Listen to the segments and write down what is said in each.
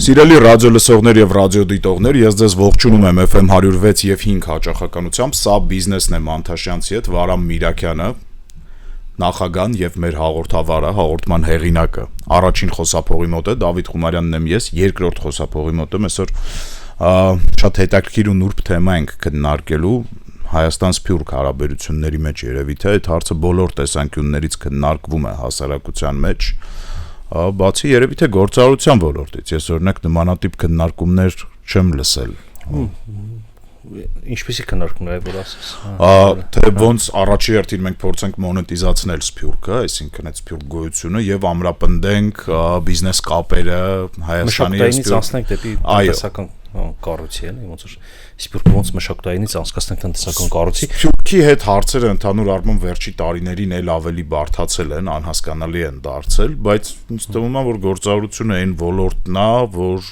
Սիրելի ռադիո լսողներ եւ ռադիոդիտողներ, ես ձեզ ողջունում եմ FM 106 եւ 5 հաճախականությամբ, սա բիզնեսն է Մանթաշյանցի հետ, Վարամ Միրաքյանը, նախագահն եւ մեր հաղորդավարը, հաղորդման հեղինակը։ Առաջին խոսափողի մոտ է Դավիթ Խումարյանն եմ ես, երկրորդ խոսափողի մոտ եմ այսօր շատ հետաքրքիր ու նուրբ թեմա ենք քննարկելու Հայաստան-Սփյուռք հարաբերությունների մեջ երևի թե այդ հարցը բոլոր տեսանկյուններից քննարկվում է հասարակության մեջ Բացի երևի թե գործարարության ոլորտից, ես օրինակ նմանատիպ քննարկումներ չեմ լսել։ Ինչպեսի քննարկումներ որ ասես։ Թե ոնց առաջի հերթին մենք փորձենք մոնետիզացնել Սփյուռքը, այսինքն այդ Սփյուռք գոյությունը եւ ամրապնդենք բիզնես կապերը Հայաստանի եւ Սփյուռքից անցնենք դեպի տնտեսական կառույցի, էլի, ոնց որ Սփյուռքը ոնց մշակութայինից անցկացնենք տնտեսական կառույցի։ Սփյուռքի հետ հարցերը ընդհանուր առմամբ վերջի տարիներին էլ ավելի բարդացել են, անհասկանալի են դարձել, բայց ինձ թվում է, որ գործարարությունը այն ոլորտն է, որ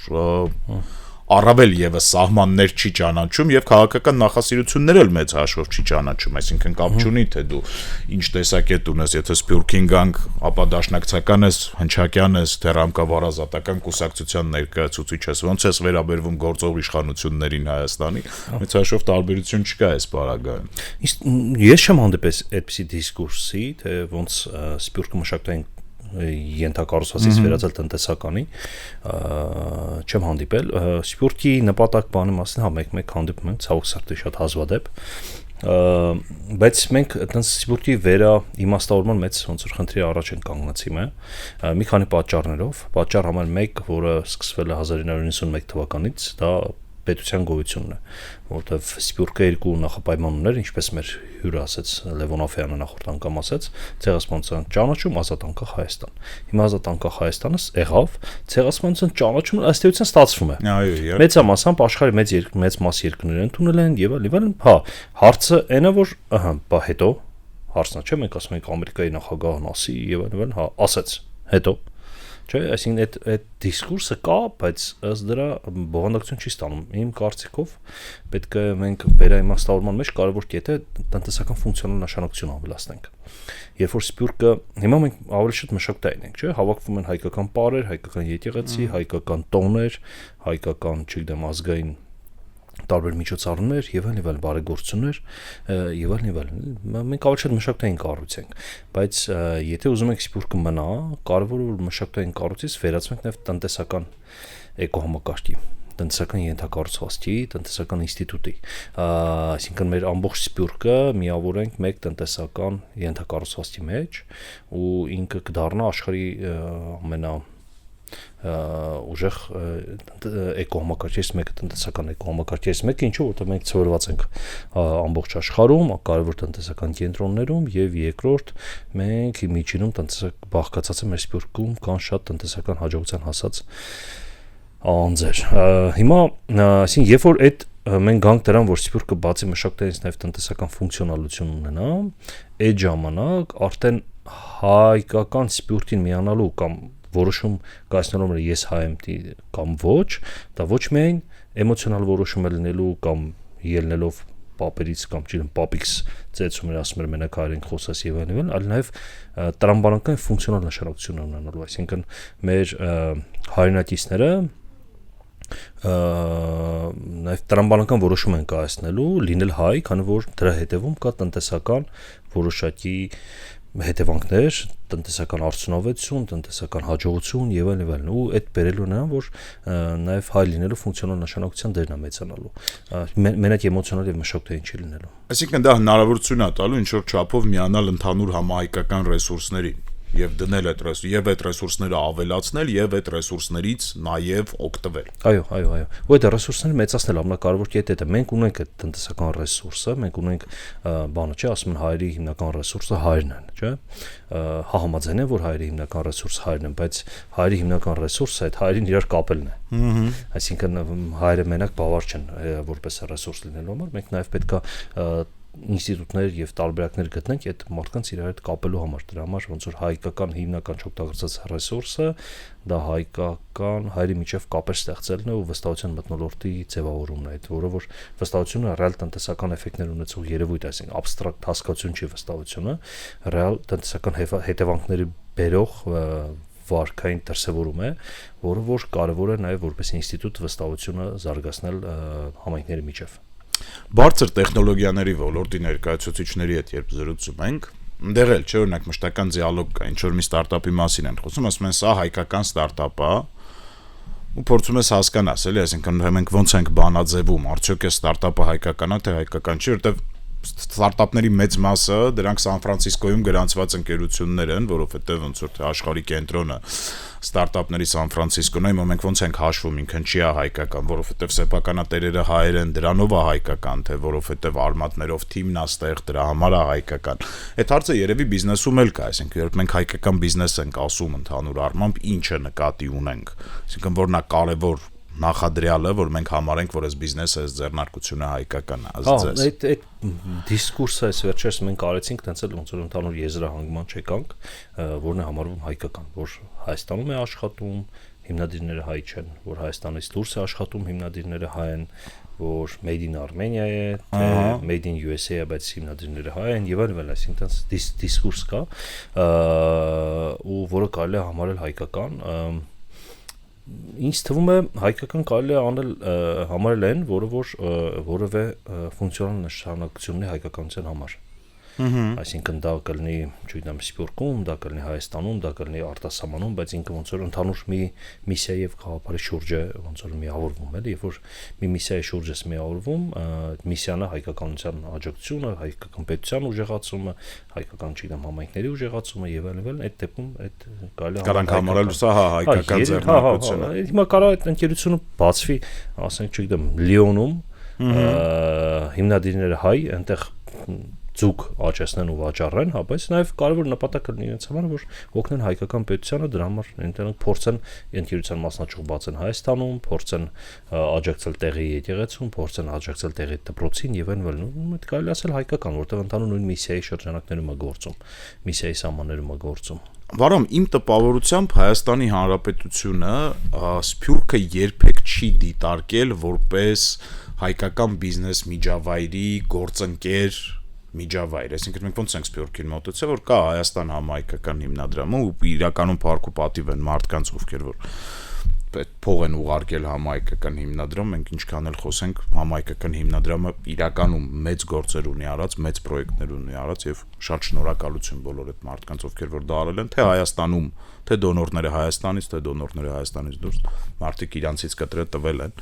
առավել եւս սահմաններ չի ճանաչում եւ քաղաքական նախասիրություններ էլ մեծ հաշվով չի ճանաչում, այսինքն կապ չունի թե դու ինչ տեսակետ ունես, եթե Սփյուռքին գանք, ապա դաշնակցական ես, հնչակյան ես, թե ռամկավարազատական կուսակցության ներկայացուցիչ ես, ոնց ես վերաբերվում գործող իշխանություններին Հայաստանի, մեծ հաշվով տարբերություն չկա այս բaragայում։ Ես չեմ հանդիպել այդպիսի դիսկուրսի, թե ոնց Սփյուռքը մշակութային ենթակառուցվածքից վերածել տնտեսականի չեմ հանդիպել Սփյուռքի նպատակ բանի մասին հա մեկ հանդիպում ենք ցավոք սրտի շատ հազվադեպ բայց մենք այտենց Սփյուռքի վերաիմաստավորման մեծ ոնց որ խնդրի առաջ են կանգնացի մի քանի պատճառներով պատճառ համար 1 որը սկսվել է 1991 թվականից դա պետության գոյությունն է, որտեղ Սփյուռքը երկու նախապայման ուներ, ինչպես մեր հյուրը ասաց Լևոն Աֆյանը նախորդ անգամ ասաց, ցեղասպանության ճանաչում, ազատ անկախ Հայաստան։ Հիմա ազատ անկախ Հայաստանը եղավ, ցեղասպանության ճանաչումն ըստ էության ստացվում է։ Այո, մեծամասամբ աշխարհի մեծ մաս երկրներ ընդունել են եւ այլն, հա, հարցը այնա որ, բա հետո հարցն է, չէ՞, մենք ասում ենք Ամերիկայի նախագահն ասի եւ այլն, հա, ասաց, հետո Չէ, այսինքն այդ դիսկուրսը կա, բայց ըստ դրա բովանդակություն չի ստանում։ Իմ կարծիքով պետք է մենք վերաիմաստավորման մեջ կարևոր կետը տնտեսական ֆունկցիոնալ նշանակություն ավելացնենք։ Երբ որ Սփյուռքը հիմա մենք ավելի շատ մշակութային ենք, չէ, հավաքվում են հայկական պարեր, հայկական եկեղեցի, հայկական տոներ, հայկական, չգիտեմ, ազգային տարբեր միջոցառումներ եւ այլն բարեգործություններ եւ այլն մենք ավելի շատ մշակութային կառույց ենք բայց եթե ուզում եք Սփյուռքը մնա կարևորը որ մշակութային կառույցից վերածվենք նաեւ տնտեսական էկոհամակարգի տնտեսական ենթակառուցվածքի տնտեսական ինստիտուտի այսինքն մեր ամբողջ Սփյուռքը միավորենք մեկ տնտեսական ենթակառուցվածքի մեջ ու ինքը կդառնա աշխարհի ամենա ուժեղ էկոհամակարգերից մեկը տնտեսական էկոհամակարգերից մեկը ինչու որտեղ մենք ծորված ենք ամբողջ աշխարհում կարևոր տնտեսական կենտրոններում եւ երկրորդ մենք միջինում տնտեսական բաղկացած է մեր Սփյուռքում կան շատ տնտեսական հաջողության հասած անձեր հիմա այսինքն երբ որ այդ մենք գանք դրան որ Սփյուռքը բացի մշակութայինից նաեւ տնտեսական ֆունկցիոնալություն ունենա այդ ժամանակ արդեն հայկական Սփյուռքին միանալու կամ որոշում կայացնելու ես հայ եմ կամ ոչ, դա ոչ միայն էմոցիոնալ որոշում է լինելու կամ ելնելով պապերից կամ չգիտեմ պապիքս ծեցում էր ասում էր մենակ հայերեն խոսես եւ այլն, այլ նաեւ տրամաբանական ֆունկցիոնալ նշանակություն ունենալու, այսինքն մեր հայրենակիցները նաեւ տրամաբանական որոշում են կայացնելու լինել հայ, քանի որ դրա հետևում կա տնտեսական որոշակի հետևանքներ, տնտեսական արդյունավետություն, տնտեսական հաջողություն եւ այլն ու այդ բերելու նրան որ նաեւ հայ լինելու ֆունկցիոնալ նշանակության դերն է մեծանալու մենակ էմոցիոնալ եւ մշակութային չի լինելու այսինքն դա հնարավորություն է տալու ինչ որ չափով միանալ ընդհանուր համահայկական ռեսուրսներին եւ դնել այդ ռեսուրսները ավելացնել եւ այդ ռեսուրսներից նաեւ օգտվել այո ու այդ ռեսուրսները մեծացնել ամենակարևոր կետը դա մենք ունենք այդ տնտեսական ռեսուրսը մենք ունենք բանը չէ ասում են հայերի հիմնական ռեսուրսը հայրն են չէ համաձայն են որ հայերի հիմնական ռեսուրսը հայրն են բայց հայերի հիմնական ռեսուրսը այդ հայերին իրար կապելն է այսինքն հայերը մենակ բավարար չեն որպես ռեսուրս լինելու համար մենք նաեւ պետքա ինստիտուտներ եւ տարբերակներ գտնենք այդ մարդկանց իրար հետ կապելու համար դրա համար ոնց որ հայկական հիմնական չօգտագործած ռեսուրսը դա հայկական հայերի միջև կապեր ստեղծելն է ու վստահության մթնոլորտի ձևավորումն է այդ որը որ վստահությունը ռեալ տնտեսական էֆեկտներ ունեցող երևույթ այսինքն абստրակտ հասկացություն չի վստահությունը ռեալ տնտեսական հետևանքների բերող վարքային դրսևորում է, որը որ կարևոր է նաև որպես ինստիտուտ վստահությունը զարգացնել համայնքների միջև։ Բարձր տեխնոլոգիաների ոլորտի ներկայացուցիչների հետ երբ զրուցում ենք, այնտեղ էլ չէ, օրինակ մշտական դիալոգ կա, ինչ որ մի ստարտափի մասին են խոսում, ասում են սա հայկական ստարտափ է, ու փորձում ես հասկանալ, էլի, այսինքն մենք ոնց ենք բանաձևում, արդյոք է ստարտափը հայկական է, թե հայկական չի, որտեվ ստարտափների մեծ մասը դրանք Սան Ֆրանցիսկոյում գրանցված ընկերություններ են, որովհետև ոնց որ թե աշխարհի կենտրոնը ստարտափների Սան Ֆրանցիսկոն է, հիմա մենք ոնց ենք հաշվում, ինքն չի հայկական, որովհետև սեփականատերերը հայեր են, դրանով է հայկական, թե որովհետև արմատներով թիմն է ստեղ, դրա համար է հայկական։ Այդ հարցը երևի բիզնեսում էլ կա, այսինքն երբ մենք հայկական բիզնես ենք ասում ընդհանուր առմամբ, ինչը նկատի ունենք, այսինքն որն է կարևոր նախադրյալը, որ մենք համարենք, որ այս բիզնեսը, այս ձեռնարկությունը հայկական է, ասես։ Այդ դիսկուրսը այս վերջերս մենք արեցինք, տենց էլ ոնց որ ընդհանուր եզրահանգման չեկանք, որն է համարվում հայկական, որ Հայաստանում է աշխատում, հիմնադիրները հայ չեն, որ Հայաստանից դուրս է աշխատում, հիմնադիրները հայ են, որ made in Armenia է, թե made in USA է, բայց հիմնադիրները հայ են եւ այլն, այսինքն դիսկուրս կա, ու որը կարելի է համարել հայկական, ինձ թվում է հայկական կարելի է անել համարել են, որը որ որևէ ֆունկցիոնալ նշանակություն ունի հայկականության համար։ Այսինքն դա կլինի, չգիտեմ, Սփյուռքում, դա կլինի Հայաստանում, դա կլինի արտասահմանում, բայց ինքը ոնց որ ընդհանուր մի միսիա եւ գաղափարի շուրջ է ոնց որ միավորվում, էլի, երբ որ մի միսիայի շուրջ է միավորվում, միսիան է հայկականության աջակցությունը, հայկական պետության ուժեղացումը, հայկական, չգիտեմ, համայնքների ուժեղացումը եւ այլն, այդ դեպքում այդ կարելի է համարել սա հայկական ձեռնարկություն է։ Հիմա կարող է այդ ընկերությունը բացվի, ասենք, չգիտեմ, Լիոնում, հիմնադիրները հայ, այնտեղ ձուկ աճեցնեն ու վաճառեն, հա, բայց նաև կարևոր նպատակը լինի իրենց համար, որ օգնեն հայկական պետությանը, դրա համար այնտեղ փորձեն ընկերության մասնաճյուղ բացեն Հայաստանում, փորձեն աջակցել տեղի եկեղեցուն, փորձեն աջակցել տեղի դպրոցին եւ այլն, այդ կարելի ասել հայկական, որտեղ ընդհանուր նույն միսիայի շրջանակներում է գործում, միսիայի սահմաններում է գործում։ Վարամ, իմ տպավորությամբ Հայաստանի Հանրապետությունը Սփյուռքը երբեք չի դիտարկել որպես հայկական բիզնես միջավայրի գործընկեր միջավայր, այսինքն մենք ոնց ենք Սփյուռքին մոտեցել, որ կա Հայաստան համահայկական հիմնադրամը ու իրականում փառք ու պատիվ են մարդկանց, ովքեր որ փող են ուղարկել համահայկական հիմնադրամ, մենք ինչքան էլ խոսենք, համահայկական հիմնադրամը իրականում մեծ գործեր ունի արած, մեծ պրոյեկտներ ունի արած եւ շատ շնորհակալություն բոլոր այդ մարդկանց, ովքեր որ դա արել են, թե Հայաստանում, թե դոնորները Հայաստանից, թե դոնորները Հայաստանից դուրս, մարդիկ իրանցից կտրը տվել են,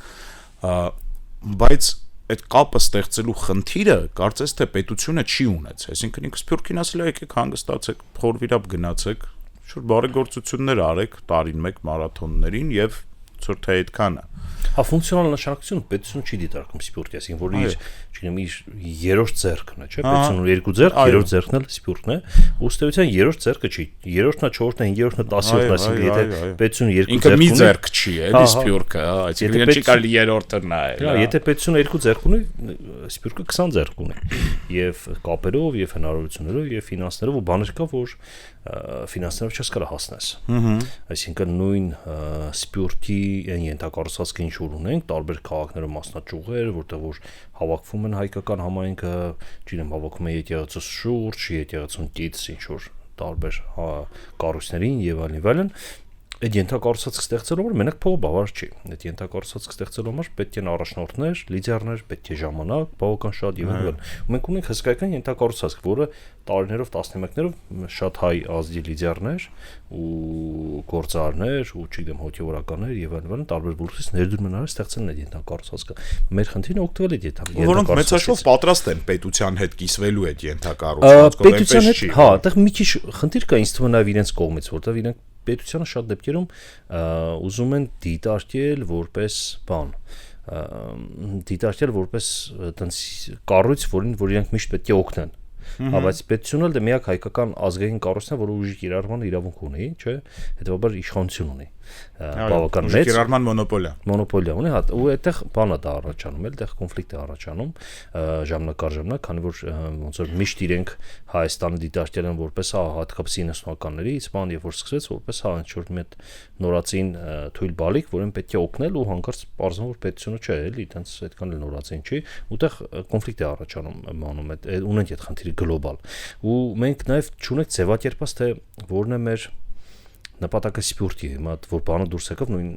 բայց այդ կապը ստեղծելու խնդիրը կարծես թե պետությունը չի ունեցել, այսինքն ինքը Սփյուռքին ասել է եկեք հանգստացեք, խորվիրապ գնացեք, շուտ բարեգործություններ արեք տարին մեկ մարաթոններին եւ ցույց թե այդքանը։ Հա, ֆունկցիոնալ նշանակությունը պետությունը չի դիտարկում Սփյուռքի, այսինքն որ իր, չգիտեմ, իր երրորդ ձեռքն է, չէ՞, պետությունը երկու ձեռք, երրորդ ձեռքն էլ Սփյուռքն է, ու ըստեյության երրորդ ձեռքը չի, երրորդն է, չորրորդն է, հինգերորդն է, 10-րդն է, այսինքն եթե պետությունը երկու ձեռք ունի, ինքը մի ձեռք չի, էլի Սփյուռքը, այսինքն չի կարելի երրորդը նայել։ Հա, եթե պետությունը երկու ձեռք ունի, Սփյուռքը 20 ձեռք ունի, եւ կապերով, եւ հնարավորություններով, եւ ֆինանսներով ու բաներ կա, որ ֆինանսներով չես կարող հասնես։ Այսինքն նույն Սփյուռքի այն ենթակառուցվածքը ինչ որ ունենք, տարբեր քաղաքներում մասնաճյուղեր, որտեղ որ հավաքվում են հայկական համայնքը, չգիտեմ, հավաքում են եկեղեցու շուրջ, եկեղեցուն կից ինչ որ տարբեր կառույցներին եւ այլն, այդ ենթակառուցվածքը ստեղծելու համար մենակ փողը բավարար չի։ Այդ ենթակառուցվածքը ստեղծելու համար պետք են առաջնորդներ, լիդերներ, պետք է ժամանակ, բավական շատ եւ այլն։ Մենք ունենք հսկայական ենթակառուցվածք, որը տարիներով, տասնամյակներով շատ հայ ազգի լիդերներ ու գործարարներ ու չգիտեմ հոգեվորականներ եւ այլն տարբեր ոլորտից ներդրում են արել ստեղծել այդ ենթակառուցվածքը։ Մեր խնդիրն օգտվել այդ ենթակառուցվածքից։ Որոնք մեծաշով պատրաստ են պետության հետ կիսվելու այդ ենթակառուցվածքով, պետության հետ, հա, այդտեղ մի քիչ խնդիր կա ինձ թվում է նաեւ իրենց կողմից, որտեղ իրենք պետությունը շատ դեպքերում ուզում են դիտարկել որպես բան, դիտարկել որպես այտենց կառույց, որ իրենք միշտ պետք է օգնեն։ Հա, բայց պետությունը էլ միակ հայկական ազգային կառույցն է, որը ուժի կիրառման իրավունք ունի, չէ՞, հետեւաբար իշխանություն ունի։ Բավական մեծ կիրառման մոնոպոլիա ունի, հա, ու այդտեղ բանա դա առաջանում, այդտեղ կոնֆլիկտ է առաջանում, ժամանակ, քանի որ ոնց որ միշտ իրենք Հայաստանը դիտարկել են որպես հատկապես 90-ականներից, բան, երբ որ սկսվեց որպես ինչ-որ մի նորածին թույլ բալիկ, որին պետք է օգնել ու հանկարծ պարզվում որ պետությունը չէ, էլի, այտենց այդքան էլ նորածին չի, ուտեղ կոնֆլիկտ է առաջանում, մանում ունենք այդ խնդիրը գլոբալ։ Ու մենք նաև չունենք ձևակերպած թե որն է մեր նպատակը սպյուրտի հիմա որ բանը դուրս եկավ նույն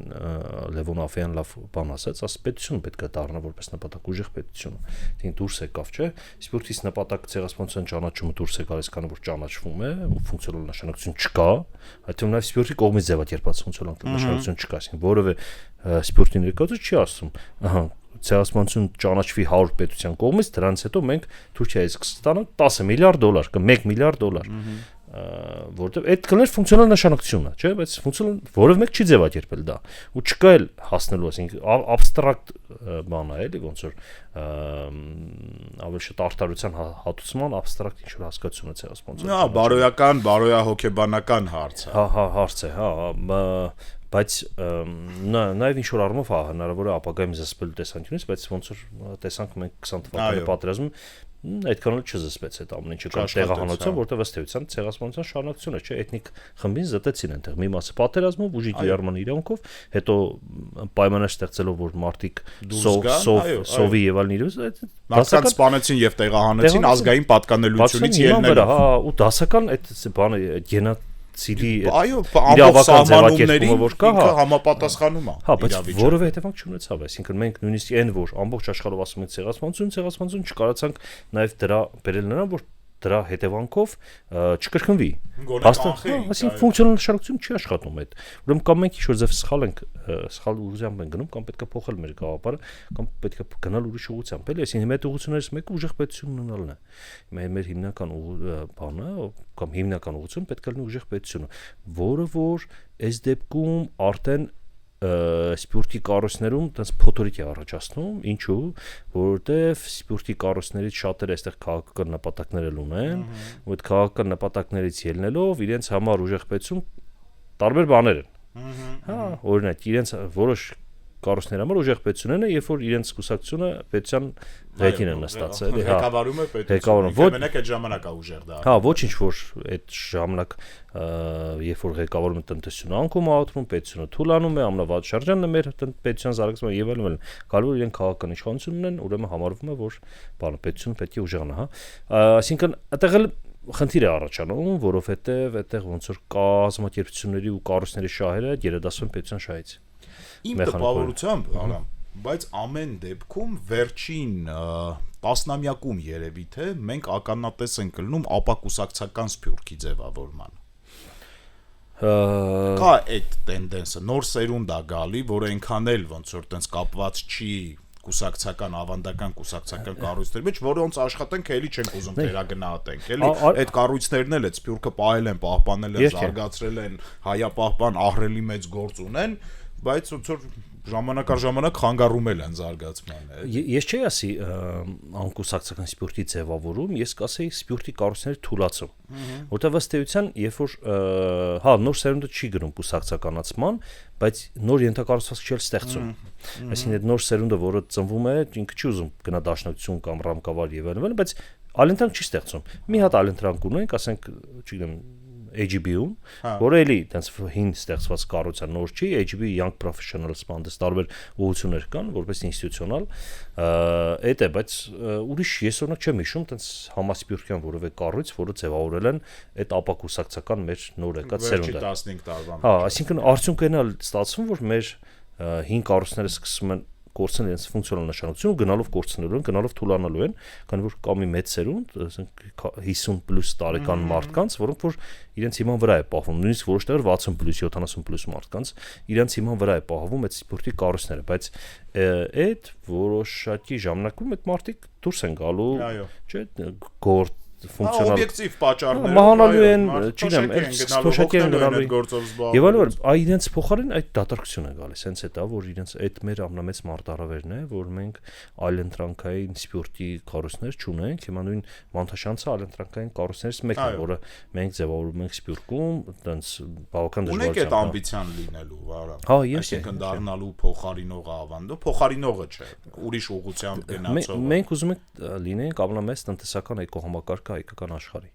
Լևոն Աֆեյան լավ բան ասաց, ասես պետություն պետք է դառնա որպես նպատակ ուժեղ պետություն։ Դին դուրս եկավ, չէ՞։ Սպյուրտից նպատակ ցեղասպանության ճանաչումը դուրս եկավ, այսքան որ ճանաչվում է, ֆունկցիոնալ նշանակություն չկա, այդ թվում նաև սպյուրտի կողմից ձևակերպած ֆունկցիոնալ նշանակություն չկա, այսինքն որևէ սպյուրտի ներկայացուցիչ չի ասում, ահա ցեղասպանություն ճանաչվի 100 պետության կողմից, դրանից հետո մենք Թուրքիայից կստանանք $10 միլիարդ կամ $1 միլիարդ, որտեղ այդ կլներ ֆունկցիոնալ նշանակությունը, չէ՞, բայց ֆունկցիոնալ որևէ մեկ չի ձևակերպել դա։ Ու չկա էլ հասնելու, այսինքն abstract բան է, էլի ոնց որ ավելի շատ արտարության հատուցման abstract ինչ որ հասկացություն է ցեղասպանություն։ Հա, բարոյական, բարոյահոգեբանական հարց է։ Հա, հարց է, հա, բայց նաև ինչ որ առումով հա հնարավոր է ապագայում զսպել տեսանկյունից, բայց ոնց որ տեսանք մենք 20 թվականի պատերազմում այդքան էլ չզսպեց այդ ամեն ինչը կան տեղահանոցը, որտեղ ըստ էության ցեղասպանության շարունակություն է, չէ, էթնիկ խմբին զտեցին այնտեղ մի մասը պատերազմով, ուժի կիրառման իրավունքով, հետո պայմաններ ստեղծելով, որ մարտիկ սովի եւ այլն իրուս դասական սպանեցին եւ տեղահանեցին ազգային պատկանելությունից ելնելով։ Հա, ու դասական այդ բանը գենոցիդի այո, ամբողջ սահմանումների ինքը համապատասխանում է։ Հա, բայց որևէ հետևանք չունեցավ, այսինքն մենք նույնիսկ այն որ ամբողջ աշխարհով ասում են ցեղասպանություն չկարողացանք նաև դրա բերել նրան, որ դրա հետևանքով չկրկնվի։ Այսինքն ֆունկցիոնալ նշանակություն չի աշխատում այդ։ Ուրեմն կամ մենք ինչ-որ ձև սխալ ուղղությամբ ենք գնում, կամ պետք է փոխել մեր գաղափարը, կամ պետք է գնալ ուրիշ ուղղությամբ, էլի, այսինքն հիմա այդ ուղղություններից մեկը ուժեղ պետություն ունենալն է։ Մեր հիմնական բանը կամ հիմնական ուղղությունը պետք է լինի ուժեղ պետությունը, որը որ այս դեպքում արդեն սպյուրտի կառույցներում տես փոթորիկ է առաջացնում, ինչու, որովհետև սպյուրտի կառույցներից շատերը այստեղ քաղաքական նպատակներ ունեն, ու այդ քաղաքական նպատակներից ելնելով իրենց համար ուժեղ պետություն տարբեր բաներ են։ Հա, օրինակ իրենց որոշ կառույցների համար ուժեղ պետությունն է, երբ որ իրենց կուսակցությունը պետության ղեկին է նստած, էլի, հա։ Ղեկավարում է պետությունը։ Մենակ այդ ժամանակ է ուժեղ դա։ Հա, ոչինչ որ այդ ժամանակ երբ որ ղեկավարում է տնտեսությունը անկում աղատրում, պետությունը թուլանում է, ամնավատ շրջանն է մեր պետության զարգացման եւ այլն։ Գալու իրեն քաղաքական իշխանություն ունեն, ուրեմն համարվում է, որ բանը պետությունը պետք է ուժեղանա, հա։ Այսինքն այդտեղ էլ խնդիր է առաջանում, որովհետեւ այդտեղ ոնց որ կազմակերպությունների ու կառույցների շահերը գերադասվում պետության շահից։ Իմ տպավորությամբ, Արամ, բայց ամեն դեպքում վերջին տասնամյակում երևի թե մենք ականատես ենք լինում ապակուսակցական սփյուռքի ձևավորման։ Կա այդ տենդենսը, նոր սերունդ է գալի, որ այնքան էլ ոնց որ տենց կապված չի կուսակցական ավանդական կուսակցական կառույցների մեջ, որոնց աշխատենք էլի չենք ուզում թերագնահատենք, էլի այդ կառույցներն էլ այդ սփյուռքը պահել են, պահպանել են, զարգացրել են, հայապահպան ահռելի մեծ գործ ունեն, բայց ոնց որ ժամանակ առ ժամանակ խանգարում են զարգացմանը։ Ես չի ասի անկուսակցական սպյուրտի ձևավորում, ես կասեի սպյուրտի կառույցների թուլացում, որտեղ ըստ էության, երբ որ հա նոր սերունդը չի գնում կուսակցականացման, բայց նոր ենթակառուցվածք չի ստեղծում։ Այսինքն այդ նոր սերունդը, որը ծնվում է, ինքը չի ուզում գնա դաշնակցություն կամ ռամկավար եւ այլն, բայց այլընտրանք չի ստեղծում։ Մի հատ այլընտրանք ունենք, ասենք, չգիտեմ, AGB-ում, որը էլի տենց հին ստեղծված կառույցը նոր չի, AGB Young Professionals բանդես տարբեր ուղղություններ կան, որպես ինստիտուցիոնալ, այդ է, բայց ուրիշ ես օրինակ չեմ հիշում տենց համասպյուրքյան որևէ կառույց, որը ձևավորել են այդ ապակուսակցական մեր նոր եկած սերունդը։ Վերջի 15 տարվա։ Հա, այսինքն արդյունքն է ստացվում, որ մեր հին կառույցները սկսում են կորցնել իրենց ֆունկցիոնալ նշանակությունը, գնալով կորցնելու են, գնալով թուլանալու են, քանի որ կա մի մեծ սերունդ, ասենք 50+ տարեկան մարդկանց, որոնք որ իրենց հիման վրա է պահվում, նույնիսկ որոշ տեղեր 60+, 70+ մարդկանց, իրենց հիման վրա է պահվում այդ սպորտի կառույցները, բայց այդ որոշակի ժամանակում այդ մարդիկ դուրս են գալու, չէ՞, գործ ֆունկցիոնալ օբյեկտիվ պատճառներ մահանալու են, չգիտեմ, թոշակի են գնալու գործով զբաղվում։ Եվ այլն, իրենց փոխարեն այդ դատարկություն է գալիս, հենց այդ է, որ իրենց այդ մեր ամենամեծ մարտահրավերն է, որ մենք այլընտրանքային սպյուրտի կառույցներ չունենք, հիմա նույն Մանթաշանցը այլընտրանքային կառույցներից մեկն է, որը մենք ձևավորում ենք սպյուրքում, այտենց բավական դժվարությամբ։ Ունենք այդ ամբիցիան լինելու, վարա։ Հա, ես այսինքն դառնալու փոխարինողը ավանդո, փոխարինողը չէ, ուրիշ ուղղությամբ գնացող։ Մենք ուզում ենք լինենք ամենամեծ տնտեսական էկոհամակարգը հայկական աշխարհի։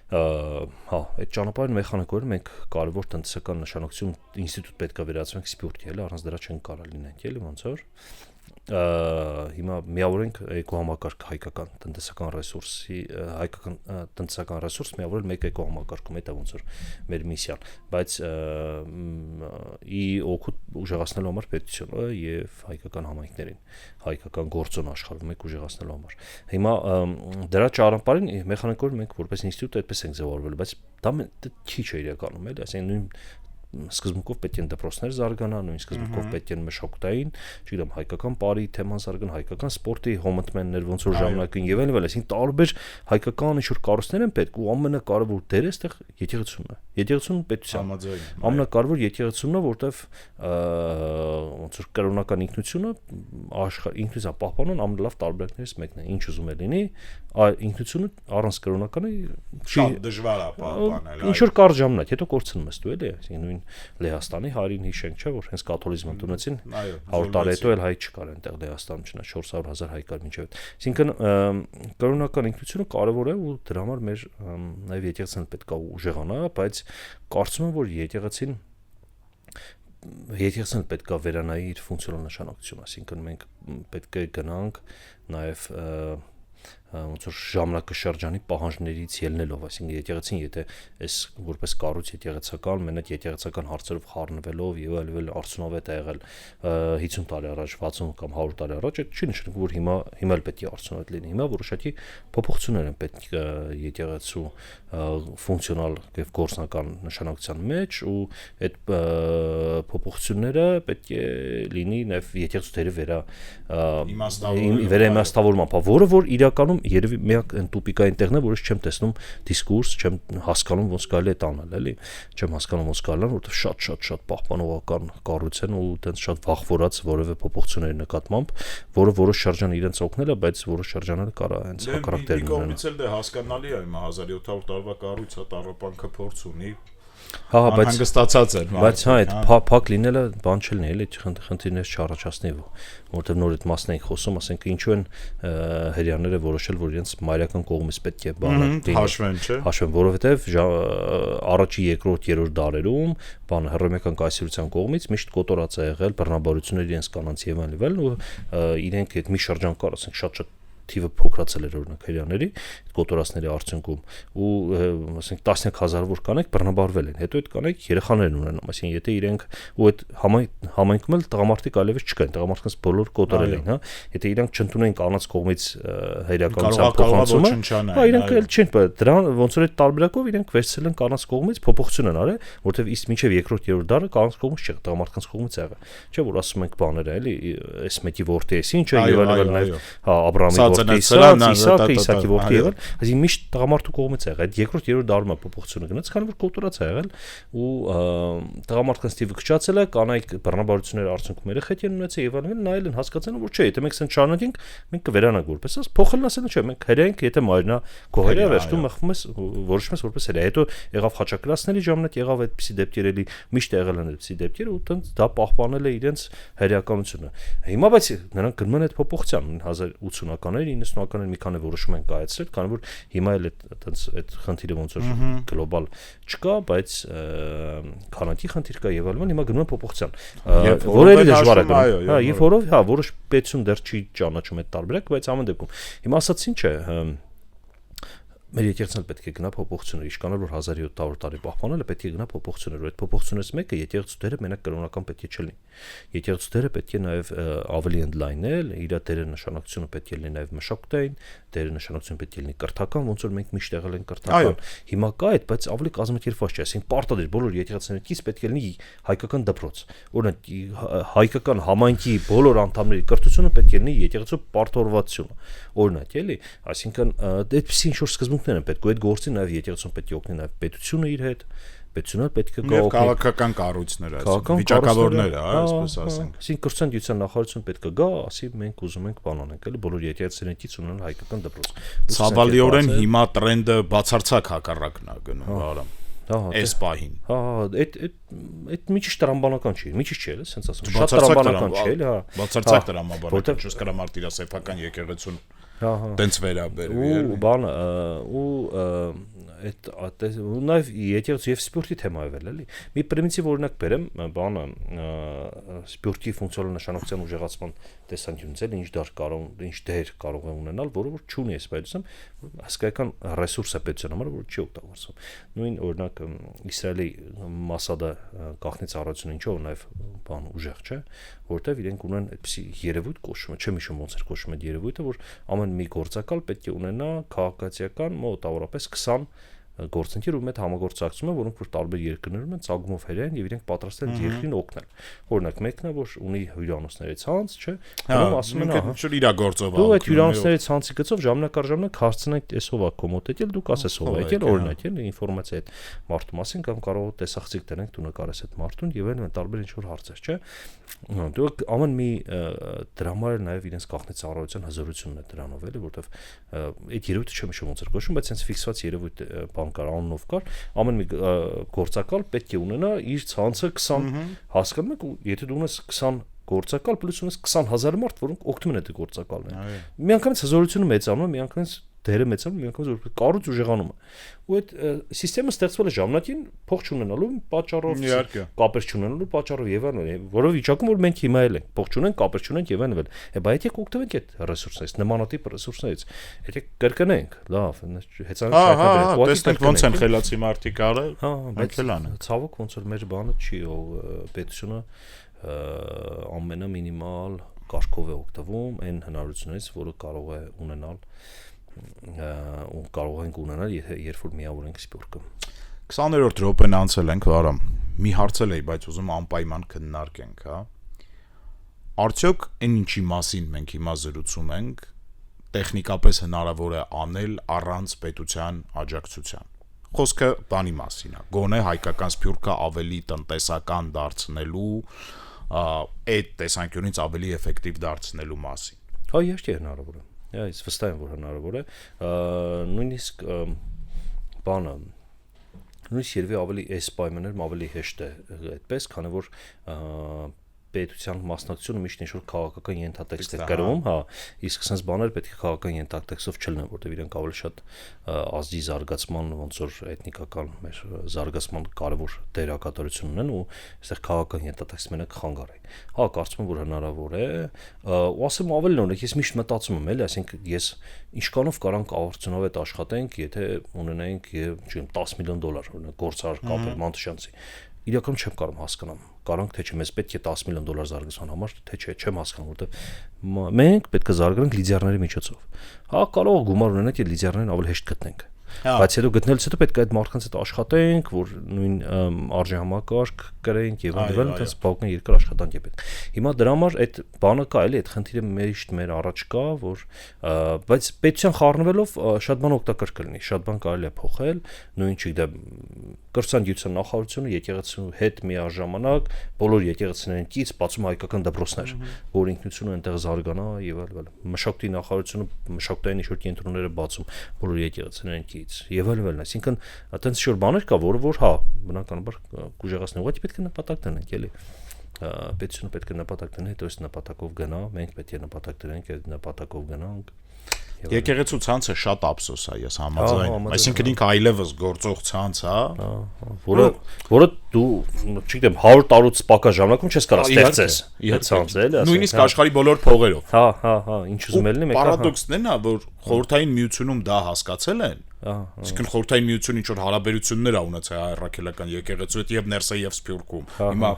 Հա, այդ ճանապարհին մեխանիկորեն մենք կարևոր տնտեսական նշանակություն ինստիտուտ պետք է վերածենք սպյուրքի, էլի, առանց դրա չեն կարող լինենք, էլի, ոնց որ։ հիմա միավորենք էկոհամակարգ հայկական տնտեսական ռեսուրսի հայկական տնտեսական ռեսուրս միավորել մեկ էկոհամակարգում, դա ոնց որ մեր միսիան, բայց ի օգուտ ուժեղացնելու համար պետությունը եւ հայկական համայնքներին, հայկական գործոն աշխարհում մեկ ուժեղացնելու համար։ Հիմա դրա ճանապարհին մեխանիկորեն մենք որպես ինստիտուտ այդպես ենք ձևավորվել, բայց դա քիչ է իրականում, էլի, ասենք նույն սկզբունքով պետք են դպրոցներ զարգանան, նույն սկզբունքով պետք են մշակութային, չգիտեմ, հայկական բարի թեման զարգան, հայկական սպորտի հոմընտմեններ ոնց որ ժամանակին եւ այլն, այսինքն տարբեր հայկական ինչ-որ կառույցներ են պետք ու ամենակարևոր դերը այստեղ եկեղեցումն է։ Եկեղեցուն պետության ամենակարևոր եկեղեցումն է, որտեվ ոնց որ կրոնական ինքնությունը աշխարհ ինքնության պահպանան ամենալավ տարբերակներից մեկն է։ Ինչ ուզում է լինի, ինքնությունը առանց կրոնականի շատ դժվար է պահպանել։ Ինչ որ կարճ ժամանակ, հետո կորցնում ես դու, էլի, այսինքն նույն Լեհաստանի հայրին հիշենք, չէ՞ որ հենց կաթոլիզմը տունեցին 100 տարի հետո էլ հայ չկար այնտեղ Լեհաստանում, չնայած 400,000 հայ կար մինչև այդ։ Այսինքն կրոնական ինքնությունը կարևոր է ու դրա համար մեր նաև եկեղեցին պետք է ուժեղանա, բայց կարծում եմ, որ եկեղեցին պետք է վերանայի իր ֆունկցիոնալ նշանակությունը, այսինքն մենք պետք է գնանք նաև ոնց որ ժամանակաշրջանի պահանջներից ելնելով, այսինքն եկեղեցին եթե այս որպես կառույց եկեղեցական մենակ եկեղեցական հարցերով խառնվելով եւ այլն արդյունավետ է եղել 50 տարի առաջ, 60 կամ 100 տարի առաջ, այդ չի նշանակում որ հիմա էլ պետք է արդյունավետ լինի։ Հիմա որոշակի փոփոխություններ են պետք եկեղեցու ֆունկցիոնալ եւ գործնական նշանակության մեջ ու այդ փոփոխությունները պետք է լինի նաեւ եկեղեցու դերը վերաիմաստավորման, որը որ իրականում երևի միակ այն տուպիկային տեղն է, որ ես չեմ տեսնում դիսկուրս, չեմ հասկանում ոնց կարելի է տանել, էլի, չեմ հասկանում ոնց կարելի է, որովհետև շատ պահպանողական կառույց են ու այտենց շատ վախվորած որևէ փոփոխությունների նկատմամբ, որը որոշ շրջան իրենց օգնել է, բայց որոշ շրջանները կարա հենց հակառակ դեր ունենան։ Կողմից էլ դե հասկանալի է, հիմա 1700 տարվա կառույց է, տառապանքը փորձ ունի։ բայց հանգստացած են, բայց հա այդ փակ լինելը բան չլինի, էլի խնդիրներ չառաջացնի, որովհետև նոր այդ մասն ենք խոսում, ասենք ինչու են հрьяաները որոշել, որ իրենց մայրական կողմից պետք է բանը հաշվեն, չէ՞։ Հաշվեն, որովհետև առաջի, երկրորդ, երրորդ դարերում բանը հռոմեական կայսրության կողմից միշտ կոտորած է եղել բռնաբարությունների իրենց կանանց եւ այլն ու իրենք այդ մի շրջան կար, ասենք շատ թիվը փոքրացել էր օրինակ հрьяաների կոտորածների արդյունքում ու ասենք տասնյակ հազարավոր կանայք բռնաբարվել են, հետո այդ կանայք երեխաներ են ունենում, այսինքն եթե իրենք ու այդ համայնքում էլ տղամարդիկ այլևս չկային, տղամարդկանց բոլոր կոտորել էին, հա, եթե իրենք չընդունեին կանանց կողմից հրեականության փոխանցումը, հա, իրենք էլ չեն, դրա ոնց որ այդ տարբերակով իրենք վերցրել են կանանց կողմից փոփոխություն են արել, որովհետև իսկ մինչև երկրորդ երրորդ դարը կանանց կողմից չէ, տղամարդկանց կողմից եղել, չէ՞ որ ասում ենք բաները, էլի, այս մեկի որդի էս ինչը եւ այլն նաեւ, հա, Աբրահամի Իսակի որդի եղել, այսինքն միշտ տղամարդու կողմից եղել, այդ երկրորդ երրորդ դարում է փոփոխությունը գնաց, քանի որ կոտորած է եղել ու տղամարդկանց թիվը քչացել է, կանայք բռնաբարությունների արդյունքում երեխեք են ունեցել եւ այլն, նայել են հասկացան որ չէ, եթե մենք սենց շարունակենք, մենք կվերանանք որպես ասած, փոխելն ասել չէ, մենք հրեանք, եթե մայրնա գոհերիա վերջում մխվում ես, որոշում ես որպես հրեա, հետո եղավ խաչակրասների ժամանակ, եղավ այդպիսի դեպքեր էլի, միշտ եղել են այդպիսի դեպքեր ու դա պահպանել է իրենց հրեականությունը։ Հիմա բայց նրանք գնում են այդ փոփոխության 1980-ականների 90-ականների մի քանի որոշում են կայացրել, քանի որ հիմա էլ այդ խնդիրը ոնց որ գլոբալ չկա, բայց քանակի խնդիր կա եւ այլն, հիմա գնում են փոփոխության, որը էլի դժվար է գնում, հա, եւ որով հա որոշ պետություն դեռ չի ճանաչում այդ տարբերակ, բայց ամեն դեպքում հիմա ասած ինչ է, մեր եկեղեցին պետք է գնա փոփոխություններ, իշքանալ որ 1700 տարի պահպանելը պետք է գնա փոփոխություններ, ու այդ փոփոխություններից մեկը եկեղեցու դերը մենակ կրոնական պետք է չլինի։ Եկեղեցու դերը պետք է նաև ավելի ընդլայնել, իր դերը նշանակությունը պետք է լինի նաև մշակութային, դերը նշանակությունը պետք է լինի կրթական, ոնց որ մենք միշտ եղել ենք կրթական։ Հիմա կա այդ, բայց ավելի կազմակերպված չէ, այսինքն պարտադիր բոլոր եկեղեցիներից պետք է լինի հայկական դպրոց։ Օրինակ հայկական համայնքի բոլոր անդամների կրթությունը պետք է լինի եկեղեցու պարտավորվածությունը։ Օրինակ, էլի, այսինքն այդպեսի ինչ-որ սկզբունքներ են պետք ու այդ գործին նաև եկեղեցուն պետք է օգնի նաև պետությունը իր հետ, պետությունը պետք է գա օգնի քաղաքական կառույցները, վիճակավորները, այսպես ասենք։ Այսինքն կրթության դյուցան նախարարությունը պետք է գա, ասի մենք ուզում ենք բան անենք, էլի բոլոր եկեղեցիներից ունեն հայկական դպրոց։ Ցավալիորեն հիմա տրենդը բացարձակ հակառակն է գնում, Արամ։ Այս պահին։ Հա, այդ մի ճիշտ տրամբանական չի, մի ճիշտ չէ, ասենց ասում։ Շատ տրամբանական չէ, հա։ Բացարձակ տրամաբանական, չես կարա մարտիրա սեփական եկեղեցուն տենց վերաբերվի։ Ու բանը ու Նաև եկեղեցու եւ սպորտի թեմայով էլի։ Մի պրիմիտիվ օրինակ բերեմ, բանը սպորտի ֆունկցիոնալ նշանակության ուժեղացման տեսանկյունից էլ ինչ դեր կարող է ունենալ, որը որ չունի այս բայդուսում, հսկայական ռեսուրս է պետության համար, որ չի օգտագործվում։ Նույն օրինակ Իսրայելի Մասադը գաղտնի ծառայությունը ինչով նաև բան ուժեղ չէ, որտեվ իրենք ունեն այդպիսի երևույթ կոչվում է, չեմ հիշում ոնց էր կոչվում այդ երևույթը, որ ամեն մի գործակալ պետք է ունենա քաղաքացիական մոտավորապես 20 գործընկեր ու մեծ համագործակցում է, որոնք որ տարբեր երկրներում են ցագումով հերեն եւ իրենք պատրաստ են երկրին օգնել։ Օրինակ մեկն է, որ ունի հյուրանոցների ցանց, չէ՞, դրանով ասում են, ահա, իրագործով դու այդ հյուրանոցների ցանցի գծով ժամանակ առ ժամանակ հարցնենք այսով է կոմոդ եկել, դուք ասես ով եկել, օրինակ էլ ինֆորմացիա այդ մարդու մասին կամ կարող տեսախցիկ դնենք դու նկարես այդ մարդուն եւ այլն տարբեր ինչ որ հարցեր, չէ՞։ Դուք ամեն մի դրամայել նաեւ իրենց գաղտնի ծառայության հզորությունն է դրանով էլի, որովհետեւ այդ երևույթը չեմ հիշում ոնց էր կոչվում, բայց sense ֆիքսված երևույթ կար, անունով կար, ամեն մի գործակալ պետք է ունենա իր ցանցը 20 հասկանում եք, ու եթե դու ունես 20 գործակալ պլյուս ունես 20,000 մարդ, որոնք օգտվում են այդ գործակալներին։ Միանգամից հզորությունը մեծանում է, միանգամից դերը մեծանում, միանգամից որ կառույց ուժեղանում է։ Ու այդ համակարգը ստեղծվել է ժամանակին փող չունենալու պատճառով, կապեր չունենալու պատճառով եւ այլն, որով վիճակում որ մենք հիմա էլ ենք, փող չունենք, կապեր չունենք եւ այլն։ Բայց եթե կօգտվենք այդ ռեսուրսներից, նմանատիպ ռեսուրսներից, եթե կրկնենք, լավ, հեծանիվ տեսնենք ոնց են խելացի մարդիկ արել, մենք էլ անենք։ Ցավոք ոնց որ մեր բանը չի, պետությունը ամենամինիմալ կարգով է օգտվում այն հնարավորությունից, որը կարող է ունենալ ու կարող ենք ունենալ, երբ որ միավորենք սպորտը։ 20-րդ րոպեն անցել ենք, Արամ, մի հարցել էի, բայց ուզում անպայման քննարկենք, հա։ Արդյոք այն ինչի մասին մենք հիմա զրուցում ենք, տեխնիկապես հնարավոր է անել առանց պետության աջակցության։ Խոսքը բանի մասին է, գոնե հայկական սպորտը ավելի տնտեսական դարձնելու, այդ տեսանկյունից ավելի էֆեկտիվ դարձնելու մասին։ Հա, իհարկե հնարավոր է։ Այս վստահ եմ, որ հնարավոր է, նույնիսկ բանը նույնիսկ երևի ավելի այս պայմաններում ավելի հեշտ է այդպես, քանի որ պետության մասնակցությունը միշտ ինչ-որ քաղաքական ենթատեքստ է կրում, հա, իսկ sense բաներ պետք է քաղաքական ենթատեքստով չլինեն, որտեղ իրենք ավելի շատ ազգի զարգացման, ոնց որ էթնիկական մեր զարգացման կարևոր դերակատարություն ունեն ու այստեղ քաղաքական ենթատեքստ մենակ խանգար է։ Հա, կարծում եմ, որ հնարավոր է, ու ասեմ ավելի նորից, ես միշտ մտածում եմ, էլի, այսինքն ես ինչքանով կարանք արդյունավետ աշխատենք, եթե ունենայինք, չգիտեմ, $10 միլիոն, օրինակ, գործարար կապել Մանտուշյանցի։ Իրականում չեմ կարող հասկանամ, կարանք թե չէ, մեզ պետք է $10 միլիոն զարգացման համար, թե չէ, չեմ հասկանում, որովհետև մենք պետք է զարգանանք լիդերների միջոցով։ Հա, կարող է գումար ունենանք, այդ լիդերներին ավելի հեշտ գտնենք։ Բայց հետո գտնելուց հետո պետք է այդ մարդկանց հետ աշխատենք, որ նույն արժեհամակարգ կրենք եւ այլն, այդպես բավական երկար աշխատանք է պետք։ Հիմա դրա համար այդ բանը կա, էլի, այդ խնդիրը միշտ մեր առաջ կա, որ բայց պետության խառնվելով շատ բան օգտակար կլինի, շատ բան կարելի է փոխել, նույն չգիտեմ, կրթության գիտության նախարարությունը եկեղեցու հետ միաժամանակ բոլոր եկեղեցիներին կից բացում հայկական դպրոցներ, որ ինքնությունը այնտեղ զարգանա եւ այլն։ Մշակույթի նախարարությունը մշակութային ինչ-որ կենտրոնները բացում բոլոր եկեղեցիներին կից եւ այլն, այսինքն այտենց ինչ-որ բաներ կա, որը որ հա, բնականաբար կուժեղացնի, ուղղակի պետք է նպատակ դնենք, էլի։ Պետությունը պետք է նպատակ դնի, հետո այս նպատակով գնա, մենք պետք է նպատակ դնենք, այդ նպատակով գնանք։ Եկեղեցու ցանցը շատ ափսոս է, ես համաձայն եմ, այսինքն ինքը այլևս գործող ցանց է, որը դու, չգիտեմ, 100 տարուց պակաս ժամանակում չես կարող ստեղծես այդ ցանցը, էլի, նույնիսկ աշխարհի բոլոր փողերով։ Հա, ինչ ուզում ելնի մեկը։ Պարադոքսն է նա, որ խորհրդային միությունում դա հասկացել են, այսինքն խորհրդային միությունը ինչ որ հարաբերություններ ա ունեցել հայրաքելական եկեղեցու հետ եւ ներսե եւ Սփյուռքում։ Հիմա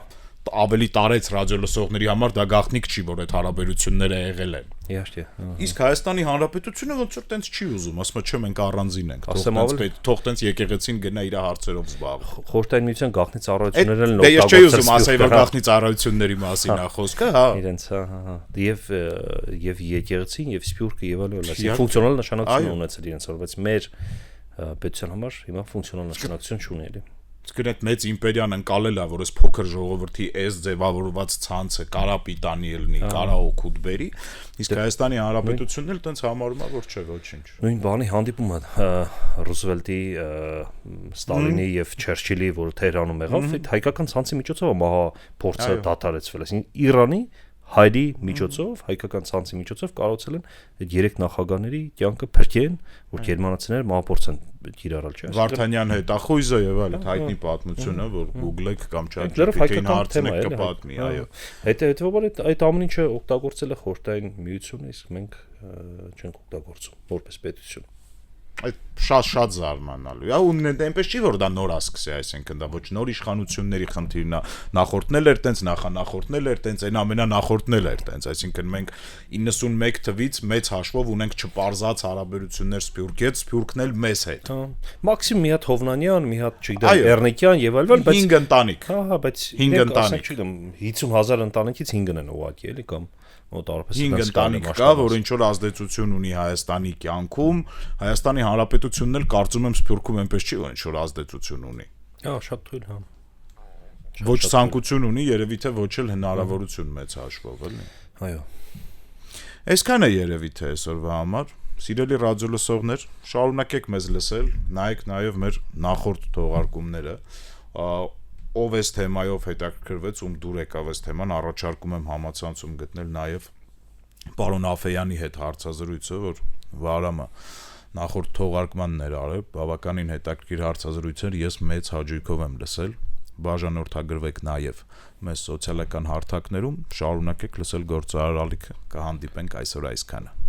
ավելի տարեց ռադիոլսողների համար դա գաղտնիք չի, որ այդ հարաբերությունները եղել են։ Իհարկե։ Իսկ Հայաստանի Հանրապետությունը ոնց որ տենց չի ուզում, ասում է չէ մենք առանձին ենք, թող տենց եկեղեցին գնա իր հարցերով զբաղվի։ Խորհրդային միության գաղտնի ծառայություններն են օգտագործել։ Ես չէի ուզում ասել, որ գաղտնի ծառայությունների մասին է խոսքը, հա։ Իրենց, հա։ Եվ եկեղեցին եւ Սփյուռքը եւ այլն, այսինքն ֆունկցիոնալ նշանակություն ունեցել իրենց, բայց մեր պետության համար հիմա ֆունկցիոնալ նշանակություն չունի էլի։ Իսկ այդ մեծ իմպերիան ընկալել է, որ այս փոքր ժողովրդի այս ձևավորված ցանցը կարա պիտանի ելնի, կարա օգուտ բերի, իսկ Հայաստանի Հանրապետությունն էլ տենց համարում է, որ չէ, ոչինչ։ Նույն բանի հանդիպումը Ռուզվելտի, Ստալինի եւ Չերչիլի, որ Թեհրանում եղավ, այդ հայկական ցանցի միջոցով մահա փորձը դադարեցվել, այսինքն Իրանի հայրի միջոցով, հայկական ցանցի միջոցով կարողացել են այդ 3 նախագահների կյանքը փրկեն, որ գերմանացիները մահապործ են կիրառել, չէ՞։ Վարդանյան հետախույզը եւ այլն հայտնի պատմությունը, որ Google-եք կամ ChatGPT-ին հարցնեք կպատմի, այո։ Հետեւաբար այդ ամեն ինչը օգտագործել է խորհրդային միությունը, իսկ մենք չենք օգտագործում որպես պետություն։ Այդ շատ զարմանալու է, ու այնպես չի որ դա նոր է սկսի, այսինքն դա ոչ նոր իշխանությունների խնդիրն է, նախորդնել էր տենց, նախանախորդնել էր տենց, այն ամենանախորդնել էր տենց, այսինքն մենք 91 թվից մեծ հաշվով ունենք չպարզած հարաբերություններ Սփյուռքից, Սփյուռքն էլ մեզ հետ։ Մաքսիմում մի հատ Հովնանյան, մի հատ չգիտեմ Էռնիկյան եւ այլն, բայց 5 ընտանիք։ Հա, բայց 5 ընտանիք, չգիտեմ 50,000 ընտանիքից 5-ն են ուղղակի, էլի կամ մոտավորապես 5 ընտանիք կա, որ ինչ որ ազդեցություն ունի Հայաստանի կյանքում, Հայաստանի Հանրապետությունն էլ կարծում եմ Սփյուռքում այնպես չի, որ ինչ որ ազդեցություն ունի։ Հա, շատ թույլ, հա։ Ոչ ցանկություն ունի, երևի թե ոչ էլ հնարավորություն մեծ հաշվով, էլի։ Այո։ Այսքան է երևի թե այսօրվա համար։ Սիրելի ռադիո լսողներ, շարունակեք մեզ լսել, նայեք նաև մեր նախորդ թողարկումները։ Ով էս թեմայով հետաքրքրվեց, ում դուր եկավ էս թեման, առաջարկում եմ համացանցում գտնել նաև պարոն Աֆեյանի հետ հարցազրույցը, որ Վարամը նախորդ թողարկմանն էր արել, բավականին հետաքրքիր հարցազրույց էր, ես մեծ հաճույքով եմ լսել, բաժանորդագրվեք նաև մեզ սոցիալական հարթակներում, շարունակեք լսել գործարարալիքը, կհանդիպենք այսօր այսքանը։